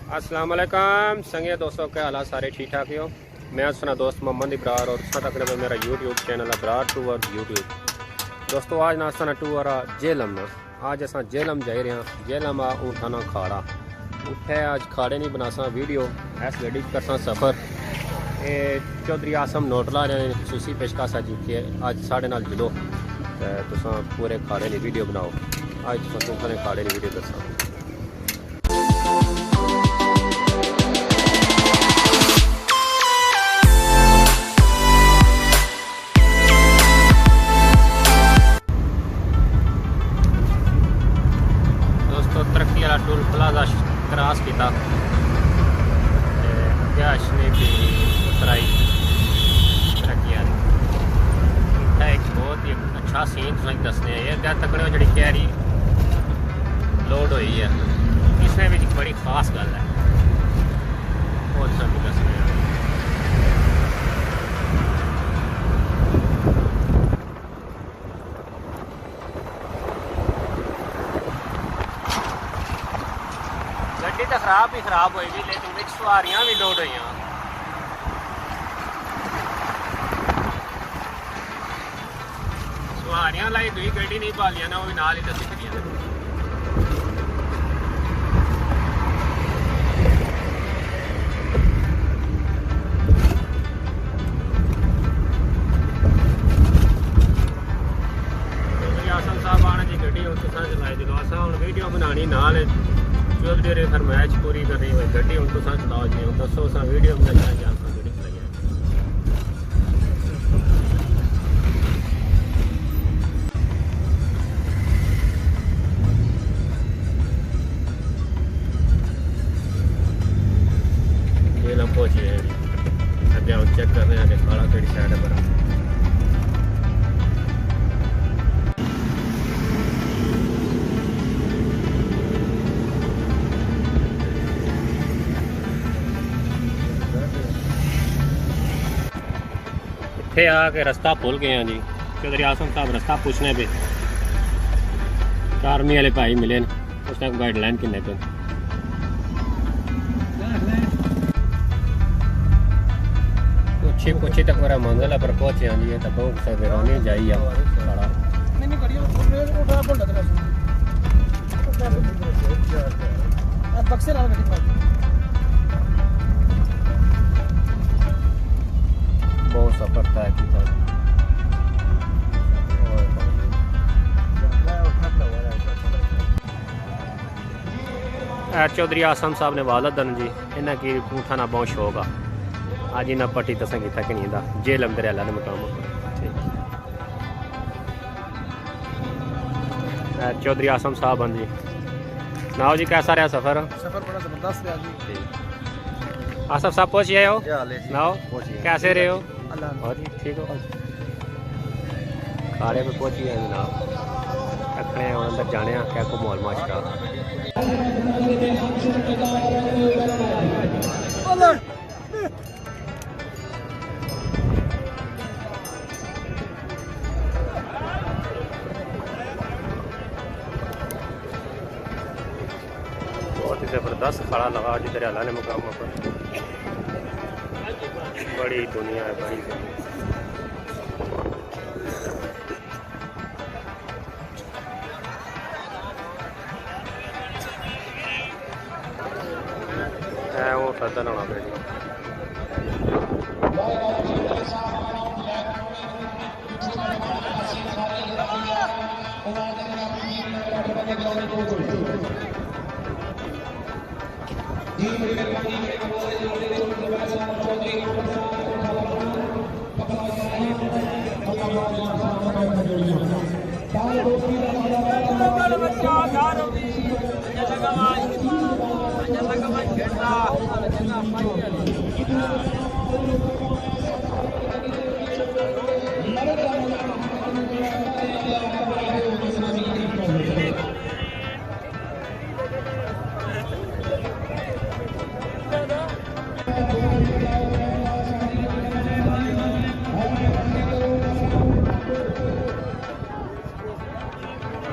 अस्सलाम वालेकुम संगे दोस्तों, क्या हालात सारे ठीक ठाक हो। मैं सुना दोस्त मोहम्मद इब्रार और तक मेरा यूट्यूब चैनल है ब्रार टूर यूट्यूब। दोस्तों आज ना असा टूर आ जेलम ना, आज असा जेलम जा रहे हैं। जेलम आ ऊँठाना खाड़ा उठे, आज खाड़े नहीं बनासा वीडियो ऐस गड्डी करसा सफ़र। ये चौधरी आसम नोटला ने खसूसी पेशकश की आज साढ़े नाल जुलो तो पूरे खाड़े की वीडियो बनाओ। आज तुम खाड़े की वीडियो दसा। तरक्की वाला टोल प्लाजा क्रॉस किया, ने भी उतराई तरक्की एक बहुत ही अच्छा सीन तुम दसने ये क्या तकड़े जी कैरी लोड हुई है, इसमें भी बड़ी खास गल है वो दसने। गड्डी तो खराब ही खराब होएगी, लेकिन विच सवारियां भी लोड हुई। सवारियां लाई दुई गड्डी नहीं पालियां ना, वो भी नाल ही तो सीख दिया। आसम साहब आने की गड्डी उस चलाई दिलो, असा हम वीडियो बनानी नाल चौधरी फरमाइश पूरी करनी हुई गड्डी उनको चलाओ जी। दसो सा वीडियो बनाई जा जेल हम पहुंचे हैं। अगे हम चेक कर रहे हैं कि खाड़ा केड़ी साइड है बड़ा। इतने आके रास्ता भूल गए हैं जी। चौधरी आसम साहब रास्ता पूछने पे आर्मी वाले भाई मिले उस टाइम गाइडलाइन किन्ने पे कुछ तक मेरा मंजिल है पर पहुंचे हैं जी। तो बहुत से बेरोनी जाई है बहुत सफर तय किया। चौधरी आसम साहब ने वालदन जी इन्हें की ऊँठा ना बहुत शौक आ। आज इन्हें पट्टी दसा किता कि नहीं जेल दरियाला ने मुकाम। चौधरी आसम साहब हैं जी। नाओ जी कैसा रहा सफ़र? सफ़र बड़ा ज़बरदस्त रहा जी। आसफ साहब पहुँच गए हो? नाओ कैसे रहे हो? बहुत ही ठीक हो। खाड़े पे पहुँच गए जनाब, रखने अंदर जाने क्या को मॉल माशरा। बहुत ही ज़बरदस्त खड़ा लगा जी दरियाला ने मुकामों पर। बड़ी दुनिया है भाई। वो फैसल होना बेटी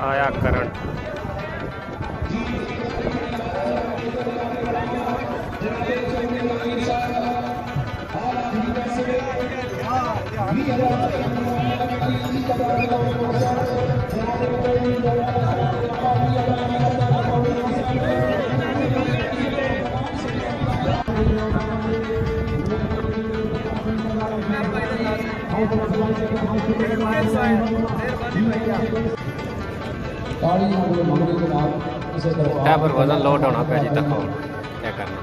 आया करंट। मेहरबानी भैया। पर वजन लोड होना पे जी तक क्या करना।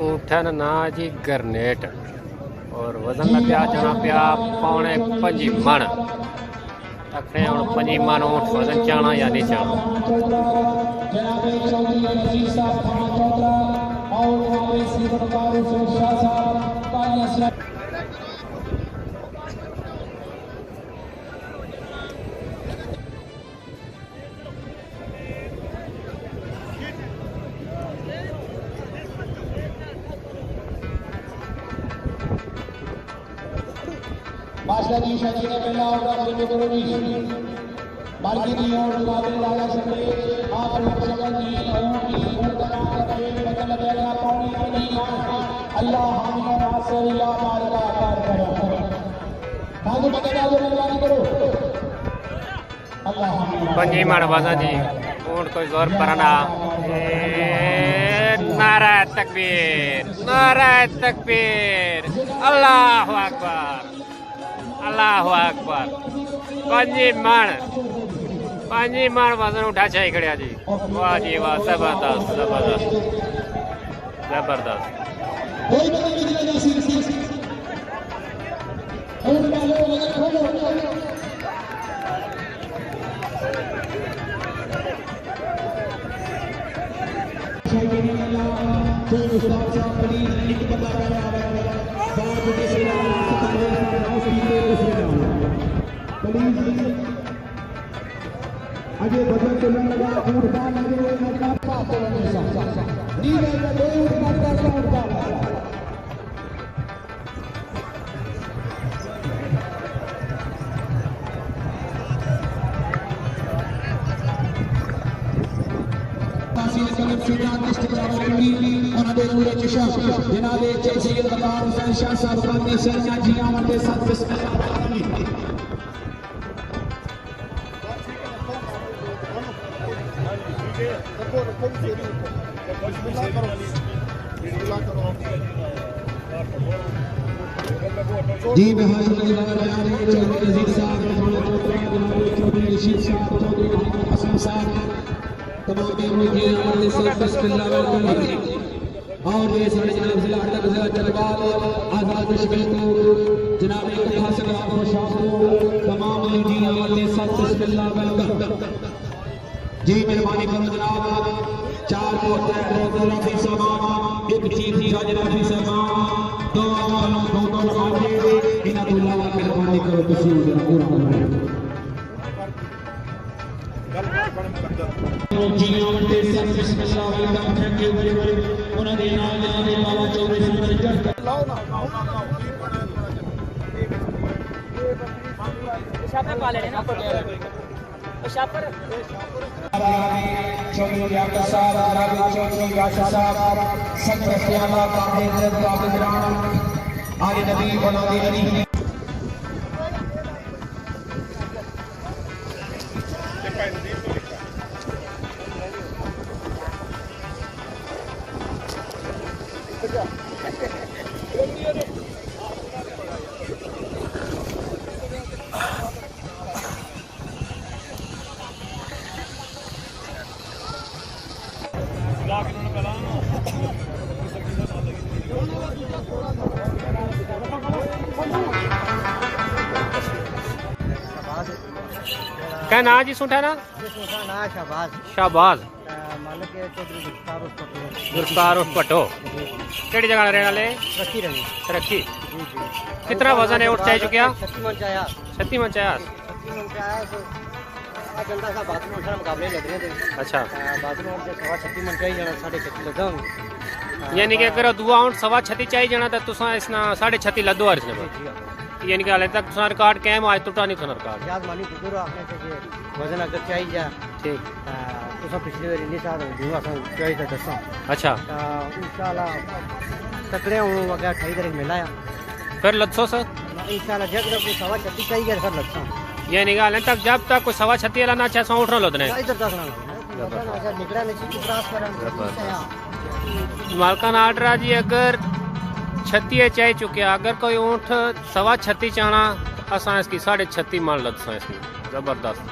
उठन ना जी गरनेट और वजन लग्या जना पिया 5.5 मन अखने हम 5 मन ऊँट वजन चाणा या नहीं चाणा। मास्टर जी शादी ने पहला होगा फिर गुरु जी मार्गी दी और बादल लाला संगे आप लोग शगन जी और की उनका करके बदल देगा पानी नहीं अल्लाह हम रासूल अल्लाह माला आकार करो बाजू बगैर मेहरबानी करो अल्लाह पंजी मन वजन जी ऊँट कोई जोर परना नारा तकबीर अल्लाह अकबर अल्लाह अकबर। 5 मन वजन उठा चाहिए खड़िया जी। वाह जी वाह जबरदस्त जबरदस्त जबरदस्त। अजय भजन के मन लगा ऊँट का लगे जी मैं हाजिर चौधरी अजीज साहब चौधरी रशीद साहब चौधरी हसन साहब तमाम और ये सारे जनाब जिला अटक जिला चलवाल आजाद कश्मीर को जनाब हासिल तमाम जी जी मेहरबानी करो जनाब 4 मोहतरम साहब एक चीफ जनाब साहब दो आगे इन्हां तो अलावा मेहरबानी करो तुसीं पूरा जी आवते सब बिस्मिल्लाह welcome thank you very much उन्हां दे नाल जनाब बाबा चौधरी साहब लाओ ना शापर पा लेने ना शापर चौधरी याकर साहब जनाब चौधरी याकर साहब सब रस्तियाला काफी ग्राम आले नबी औलाद अली ला के उन्होंने क्या ना जी सुठा ना शाहबाज शाहबाज मालिक है चौधरी गिरफ्तार उस पटो केड़ी जगह रहने वाले रखी रही रखी जी जी कितना वजन है उठ चाह चुकिया 36 मन चाया 36 मन चाह 36 मन चाया तो गंदा सा बाथरूम उठा मुकाबले लग रहे थे अच्छा बाथरूम से 36 मन चाहिए जाना 36 लगा यानी कि अगर दुआ आउट 36 चाहिए जाना तो तुसा इसना 36 लद्दो हर इसने यानी कि हाले तक तुसा रिकॉर्ड कायम आज टूटा नहीं था रिकॉर्ड याद मानी गुजरो आपने से कि वजन अगर चाहिए जा ठीक तो सब पिछली बार नहीं साथ दुआ सा चाहिए था दसा अच्छा इंशाल्लाह तकड़े हूं वगैरह 28 तारीख मिलाया फिर लद्सो सर इंशाल्लाह जब तक 36 चाहिए फिर लगता यानी कि हाले तक जब तक कोई 36 वाला ना 600 उठना लोदने इधर तक ना निकला नहीं की क्रॉस करा मालकान आर्डर जी अगर 36 चाह चुके अगर कोई ऊँट 36.25 चाहना असा इसकी 36.5 मान लदसा इसकी जबरदस्त